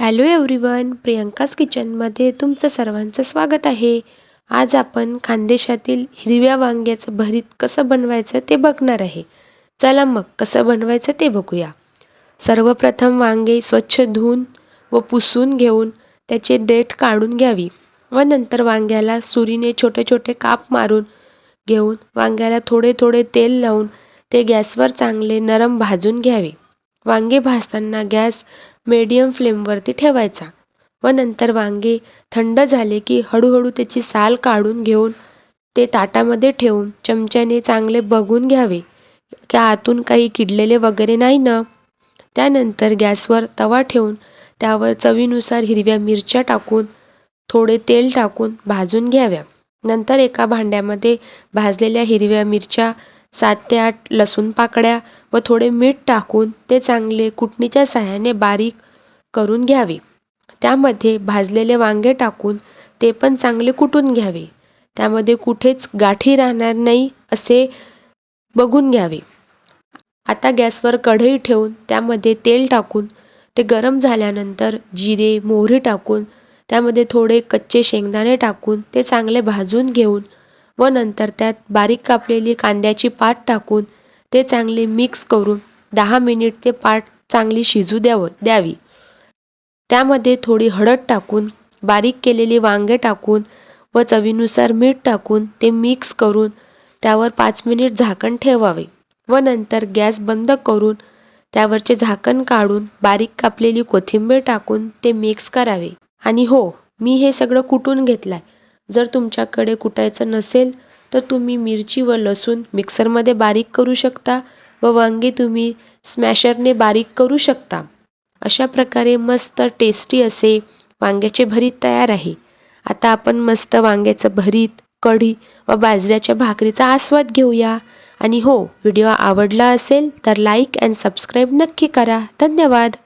Hello everyone, Priyanka's किचनमध्ये तुमचं सर्वांचं स्वागत आहे. आज आपण खानदेशातील हिरव्या वांग्याचं भरीत कसं बनवायचं ते बघणार आहे. चला मग कसं बनवायचं ते बघूया. सर्वप्रथम वांगे स्वच्छ धुवून व पुसून घेऊन त्याचे देठ काढून घ्यावी व नंतर वांग्याला सुरीने छोटे छोटे काप मारून घेऊन वांग्याला थोडे थोडे तेल लावून ते गॅसवर चांगले नरम भाजून घ्यावे. वांगे भाजताना गॅस मीडियम फ्लेमवरती ठेवायचा व नंतर वांगे थंड झाले की हळूहळू त्याची साल काढून घेऊन ते ताटामध्ये ठेवून चमच्याने चांगले बघून घ्यावे की आतून काही किडलेले वगैरे नाही ना. त्यानंतर गॅसवर तवा ठेवून त्यावर चवीनुसार हिरव्या मिरच्या टाकून थोडे तेल टाकून भाजून घ्याव्या. नंतर एका भांड्यामध्ये भाजलेल्या हिरव्या मिरच्या, 7 ते 8 लसूण पाकळ्या व थोडे मीठ टाकून ते चांगले कुटणीच्या साहाय्याने बारीक करून घ्यावे. त्यामध्ये भाजलेले वांगे टाकून ते पण चांगले कुटून घ्यावे. त्यामध्ये कुठेच गाठी राहणार नाही असे बघून घ्यावे. आता गॅसवर कढई ठेवून त्यामध्ये तेल टाकून ते गरम झाल्यानंतर जिरे, मोहरी टाकून त्यामध्ये थोडे कच्चे शेंगदाणे टाकून ते चांगले भाजून घेऊन व नंतर त्यात बारीक कापलेली कांद्याची पात टाकून ते चांगले मिक्स करून 10 मिनिट ते पात चांगली शिजू द्यावी. त्यामध्ये थोडी हळद टाकून बारीक केलेली वांगे टाकून व चवीनुसार मीठ टाकून ते मिक्स करून त्यावर 5 मिनिट झाकण ठेवावे व नंतर गॅस बंद करून त्यावरचे झाकण काढून बारीक कापलेली कोथिंबीर टाकून ते मिक्स करावे. आणि हो, मी हे सगळं कुटून घेतलंय. जर तुमच्याकडे कुटायचं नसेल तर तुम्ही मिरची व लसूण मिक्सरमध्ये बारीक करू शकता व वांगे तुम्ही स्मॅशरने बारीक करू शकता. अशा प्रकारे मस्त टेस्टी असे वांग्याचे भरीत तयार आहे. आता आपण मस्त वांग्याचं भरीत, कढी व बाजऱ्याच्या भाकरीचा आस्वाद घेऊया. आणि हो, व्हिडिओ आवडला असेल तर लाईक अँड सबस्क्राईब नक्की करा. धन्यवाद.